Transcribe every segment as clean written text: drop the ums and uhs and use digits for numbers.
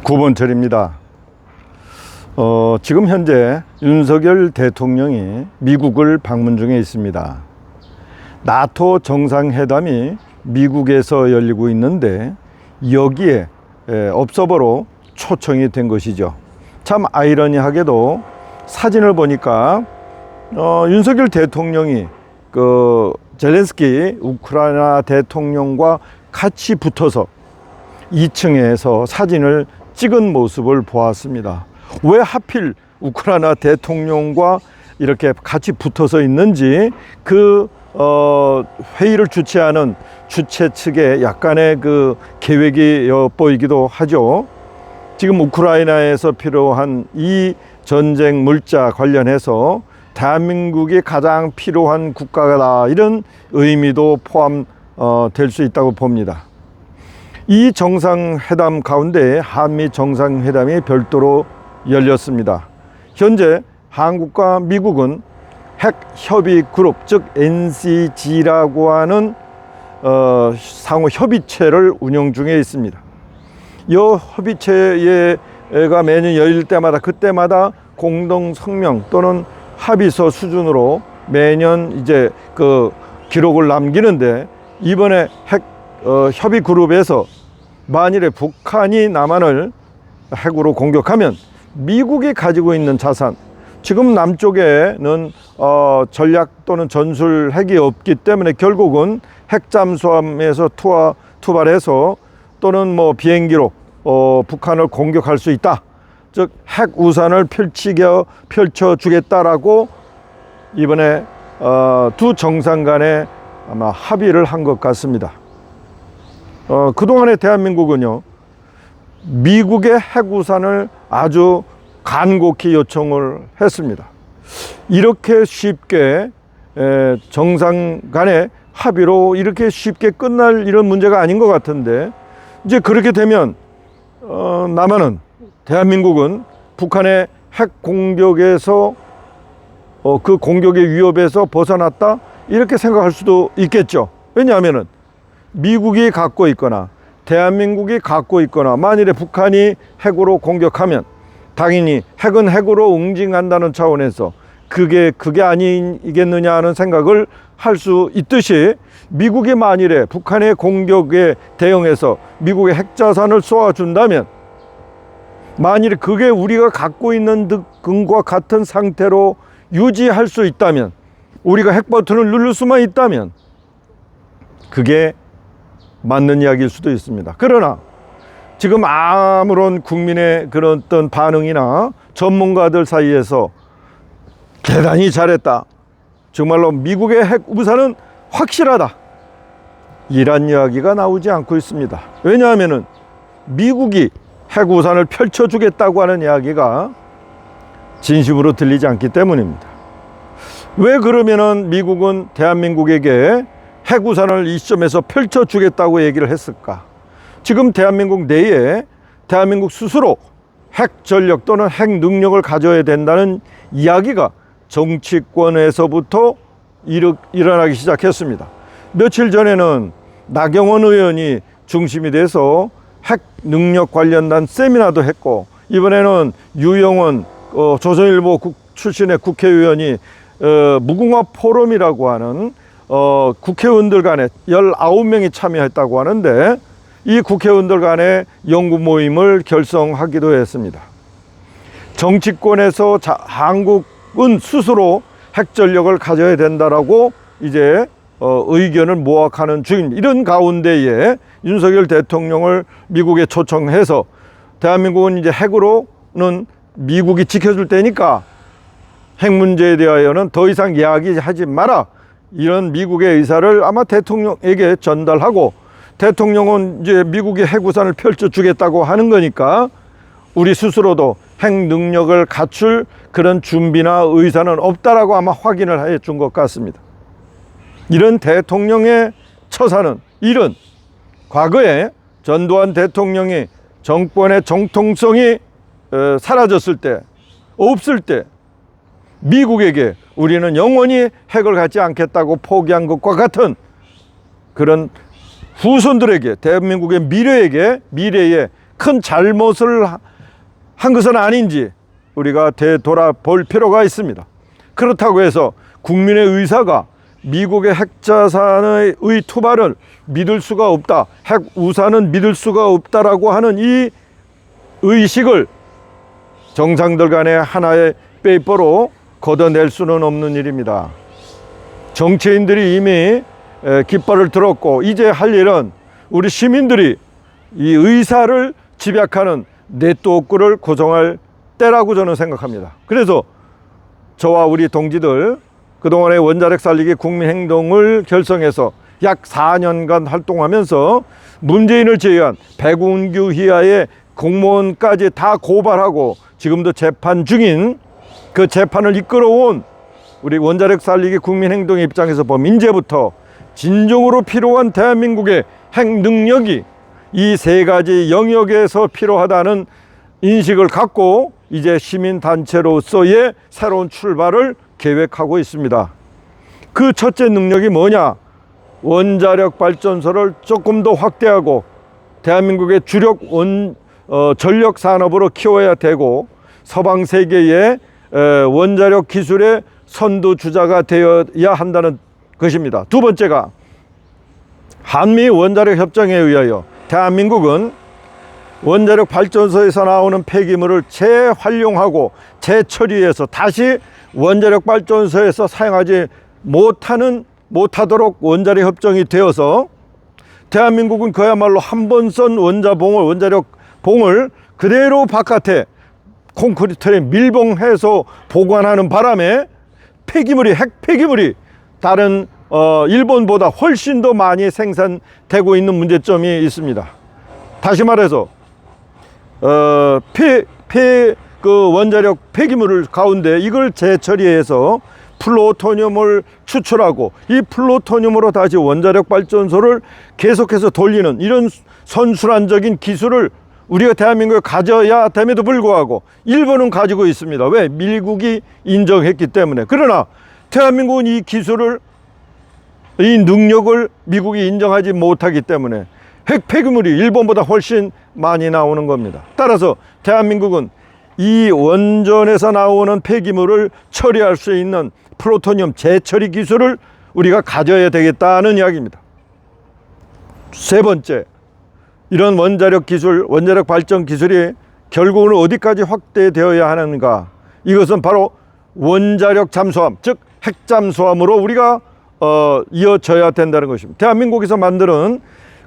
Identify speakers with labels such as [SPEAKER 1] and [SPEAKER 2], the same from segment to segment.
[SPEAKER 1] 구본철입니다. 지금 현재 윤석열 대통령이 미국을 방문 중에 있습니다. 나토 정상회담이 미국에서 열리고 있는데 여기에 observer로 초청이 된 것이죠. 참 아이러니하게도 사진을 보니까 윤석열 대통령이 젤렌스키 우크라이나 대통령과 같이 붙어서 2층에서 사진을 찍은 모습을 보았습니다. 왜 하필 우크라이나 대통령과 이렇게 같이 붙어서 있는지 회의를 주최하는 주최 측에 약간의 계획이 엿보이기도 하죠. 지금 우크라이나에서 필요한 이 전쟁 물자 관련해서 대한민국이 가장 필요한 국가다, 이런 의미도 포함될 수 있다고 봅니다. 이 정상회담 가운데 한미 정상회담이 별도로 열렸습니다. 현재 한국과 미국은 핵협의그룹, 즉 NCG라고 하는 상호 협의체를 운영 중에 있습니다. 이 협의체가 매년 열릴 때마다 그때마다 공동 성명 또는 합의서 수준으로 매년 이제 기록을 남기는데, 이번에 협의 그룹에서 만일에 북한이 남한을 핵으로 공격하면 미국이 가지고 있는 자산, 지금 남쪽에는 전략 또는 전술 핵이 없기 때문에 결국은 핵 잠수함에서 투발해서 또는 비행기로 북한을 공격할 수 있다, 즉 핵 우산을 펼쳐주겠다라고 이번에 두 정상 간에 아마 합의를 한 것 같습니다. 그동안의 대한민국은요, 미국의 핵우산을 아주 간곡히 요청을 했습니다. 이렇게 쉽게 정상 간의 합의로 이렇게 쉽게 끝날 이런 문제가 아닌 것 같은데, 이제 그렇게 되면 남한은, 대한민국은 북한의 핵 공격에서 그 공격의 위협에서 벗어났다, 이렇게 생각할 수도 있겠죠. 왜냐하면은 미국이 갖고 있거나 대한민국이 갖고 있거나 만일에 북한이 핵으로 공격하면 당연히 핵은 핵으로 응징한다는 차원에서 그게 아니겠느냐 하는 생각을 할 수 있듯이, 미국이 만일에 북한의 공격에 대응해서 미국의 핵자산을 쏘아준다면, 만일에 그게 우리가 갖고 있는 등과 같은 상태로 유지할 수 있다면, 우리가 핵 버튼을 누를 수만 있다면 그게 맞는 이야기일 수도 있습니다. 그러나 지금 아무런 국민의 그런 어떤 반응이나 전문가들 사이에서 대단히 잘했다, 정말로 미국의 핵 우산은 확실하다, 이란 이야기가 나오지 않고 있습니다. 왜냐하면 미국이 핵 우산을 펼쳐주겠다고 하는 이야기가 진심으로 들리지 않기 때문입니다. 왜 그러면은 미국은 대한민국에게 핵우산을 이 시점에서 펼쳐주겠다고 얘기를 했을까? 지금 대한민국 내에 대한민국 스스로 핵 전력 또는 핵 능력을 가져야 된다는 이야기가 정치권에서부터 일어나기 시작했습니다. 며칠 전에는 나경원 의원이 중심이 돼서 핵 능력 관련된 세미나도 했고, 이번에는 유영원 조선일보 출신의 국회의원이 무궁화 포럼이라고 하는 국회의원들 간에 19명이 참여했다고 하는데, 이 국회의원들 간의 연구 모임을 결성하기도 했습니다. 정치권에서 한국은 스스로 핵전력을 가져야 된다라고 이제 의견을 모아가는 중입니다. 이런 가운데에 윤석열 대통령을 미국에 초청해서 대한민국은 이제 핵으로는 미국이 지켜줄 테니까 핵 문제에 대하여는 더 이상 이야기하지 마라, 이런 미국의 의사를 아마 대통령에게 전달하고, 대통령은 이제 미국이 핵우산을 펼쳐주겠다고 하는 거니까 우리 스스로도 핵 능력을 갖출 그런 준비나 의사는 없다라고 아마 확인을 해 준 것 같습니다. 이런 대통령의 처사는, 이런 과거에 전두환 대통령이 정권의 정통성이 사라졌을 때, 없을 때 미국에게 우리는 영원히 핵을 갖지 않겠다고 포기한 것과 같은 그런 후손들에게, 대한민국의 미래에 큰 잘못을 한 것은 아닌지 우리가 되돌아볼 필요가 있습니다. 그렇다고 해서 국민의 의사가 미국의 핵자산의 투발을 믿을 수가 없다, 핵 우산은 믿을 수가 없다라고 하는 이 의식을 정상들 간의 하나의 페이퍼로 걷어낼 수는 없는 일입니다. 정치인들이 이미 깃발을 들었고 이제 할 일은 우리 시민들이 이 의사를 집약하는 네트워크를 구성할 때라고 저는 생각합니다. 그래서 저와 우리 동지들 그동안의 원자력 살리기 국민행동을 결성해서 약 4년간 활동하면서 문재인을 제외한 백운규 이하의 공무원까지 다 고발하고 지금도 재판 중인 그 재판을 이끌어온 우리 원자력 살리기 국민행동의 입장에서 보면 이제부터 진정으로 필요한 대한민국의 핵 능력이 이 세 가지 영역에서 필요하다는 인식을 갖고 이제 시민단체로서의 새로운 출발을 계획하고 있습니다. 그 첫째 능력이 뭐냐? 원자력 발전소를 조금 더 확대하고 대한민국의 주력 전력 산업으로 키워야 되고 서방 세계의 원자력 기술의 선두주자가 되어야 한다는 것입니다. 두 번째가 한미 원자력 협정에 의하여 대한민국은 원자력 발전소에서 나오는 폐기물을 재활용하고 재처리해서 다시 원자력 발전소에서 사용하지 못하도록 원자력 협정이 되어서 대한민국은 그야말로 한 번 쏜 원자력 봉을 그대로 바깥에 콘크리트에 밀봉해서 보관하는 바람에 핵 폐기물이 다른 일본보다 훨씬 더 많이 생산되고 있는 문제점이 있습니다. 다시 말해서 그 원자력 폐기물을 가운데 이걸 재처리해서 플루토늄을 추출하고 이 플루토늄으로 다시 원자력 발전소를 계속해서 돌리는 이런 선순환적인 기술을 우리가 대한민국에 가져야 됨에도 불구하고 일본은 가지고 있습니다. 왜? 미국이 인정했기 때문에. 그러나 대한민국은 이 기술을, 이 능력을 미국이 인정하지 못하기 때문에 핵 폐기물이 일본보다 훨씬 많이 나오는 겁니다. 따라서 대한민국은 이 원전에서 나오는 폐기물을 처리할 수 있는 플루토늄 재처리 기술을 우리가 가져야 되겠다는 이야기입니다. 세 번째, 이런 원자력 기술, 원자력 발전 기술이 결국은 어디까지 확대되어야 하는가? 이것은 바로 원자력 잠수함, 즉 핵잠수함으로 우리가 이어져야 된다는 것입니다. 대한민국에서 만드는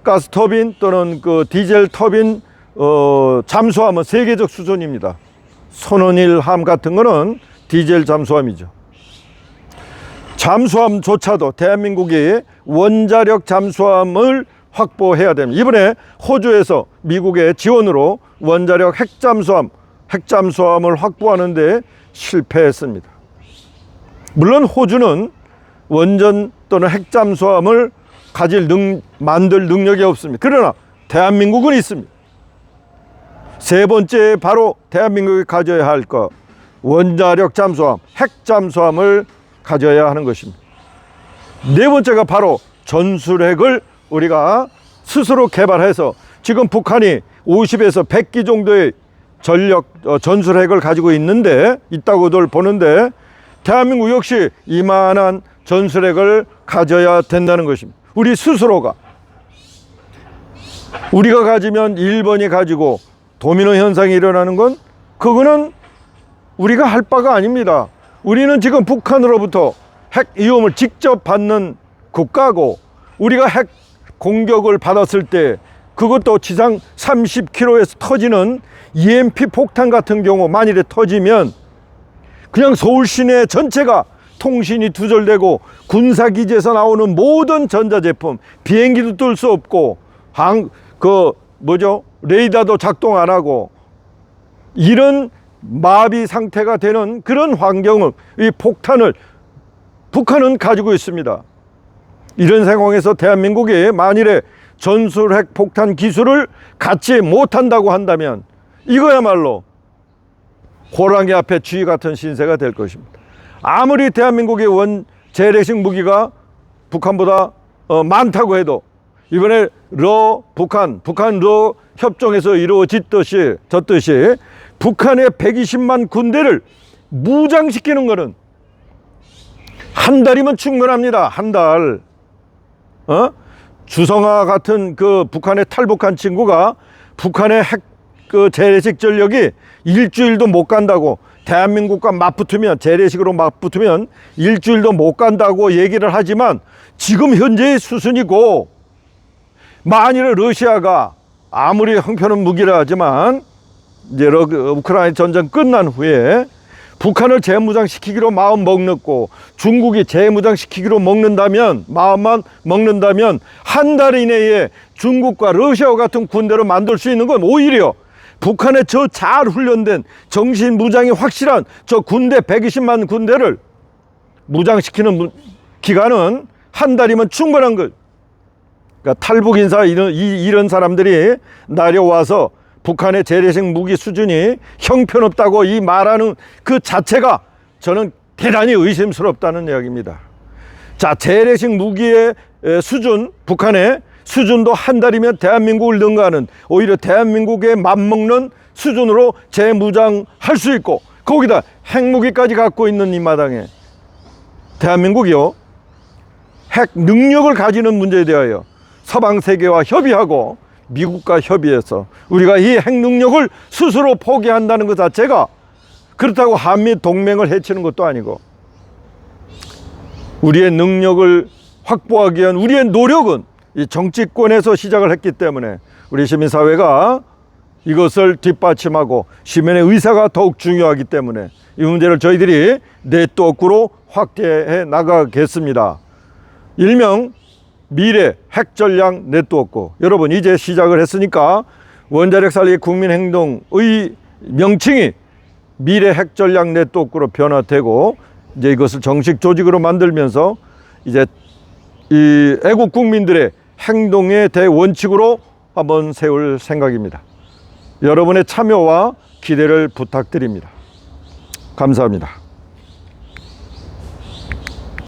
[SPEAKER 1] 가스터빈 또는 그 디젤 터빈 잠수함은 세계적 수준입니다. 손원일함 같은 거는 디젤 잠수함이죠. 잠수함조차도 대한민국이 원자력 잠수함을 확보해야 됩니다. 이번에 호주에서 미국의 지원으로 원자력 핵잠수함을 확보하는데 실패했습니다. 물론 호주는 원전 또는 핵잠수함을 만들 능력이 없습니다. 그러나 대한민국은 있습니다. 세 번째, 바로 대한민국이 가져야 할 것, 원자력 잠수함, 핵잠수함을 가져야 하는 것입니다. 네 번째가 바로 전술핵을 우리가 스스로 개발해서 지금 북한이 50에서 100기 정도의 전술핵을 가지고 있다고들 보는데 대한민국 역시 이만한 전술핵을 가져야 된다는 것입니다. 우리 스스로가, 우리가 가지면 일본이 가지고 도미노 현상이 일어나는 건 그거는 우리가 할 바가 아닙니다. 우리는 지금 북한으로부터 핵 위험을 직접 받는 국가고, 우리가 핵 공격을 받았을 때 그것도 지상 30km에서 터지는 EMP 폭탄 같은 경우 만일에 터지면 그냥 서울 시내 전체가 통신이 두절되고 군사기지에서 나오는 모든 전자제품, 비행기도 뜰 수 없고 레이더도 작동 안 하고 이런 마비 상태가 되는 그런 환경을, 이 폭탄을 북한은 가지고 있습니다. 이런 상황에서 대한민국이 만일에 전술핵 폭탄 기술을 갖지 못한다고 한다면 이거야말로 호랑이 앞에 쥐 같은 신세가 될 것입니다. 아무리 대한민국의 재래식 무기가 북한보다 많다고 해도 이번에 북한 협정에서 이루어졌듯이 북한의 120만 군대를 무장시키는 것은 한 달이면 충분합니다. 한 달. 주성아 같은 그 북한에 탈북한 친구가 북한의 재래식 전력이 일주일도 못 간다고, 대한민국과 맞붙으면, 재래식으로 맞붙으면 일주일도 못 간다고 얘기를 하지만 지금 현재의 수순이고, 만일에 러시아가 아무리 형편은 무기라 하지만 이제 우크라이나 전쟁 끝난 후에 북한을 재무장시키기로 마음 먹었고, 중국이 재무장시키기로 마음만 먹는다면 한 달 이내에 중국과 러시아와 같은 군대로 만들 수 있는 건 오히려 북한의 저 잘 훈련된 정신 무장이 확실한 저 군대 120만 군대를 무장시키는 기간은 한 달이면 충분한 것. 그러니까 탈북 인사 이런 사람들이 내려와서 북한의 재래식 무기 수준이 형편없다고 이 말하는 그 자체가 저는 대단히 의심스럽다는 이야기입니다. 자, 재래식 무기의 수준, 북한의 수준도 한 달이면 대한민국을 능가하는, 오히려 대한민국에 맞먹는 수준으로 재무장할 수 있고, 거기다 핵무기까지 갖고 있는 이 마당에 대한민국이요, 핵 능력을 가지는 문제에 대하여 서방 세계와 협의하고 미국과 협의해서 우리가 이 핵 능력을 스스로 포기한다는 것 자체가 그렇다고 한미 동맹을 해치는 것도 아니고, 우리의 능력을 확보하기 위한 우리의 노력은 이 정치권에서 시작을 했기 때문에 우리 시민사회가 이것을 뒷받침하고 시민의 의사가 더욱 중요하기 때문에 이 문제를 저희들이 네트워크로 확대해 나가겠습니다. 일명 미래 핵전략 네트워크. 여러분, 이제 시작을 했으니까 원자력 살리기 국민행동의 명칭이 미래 핵전략 네트워크로 변화되고, 이제 이것을 정식 조직으로 만들면서 이제 이 애국 국민들의 행동의 대원칙으로 한번 세울 생각입니다. 여러분의 참여와 기대를 부탁드립니다. 감사합니다.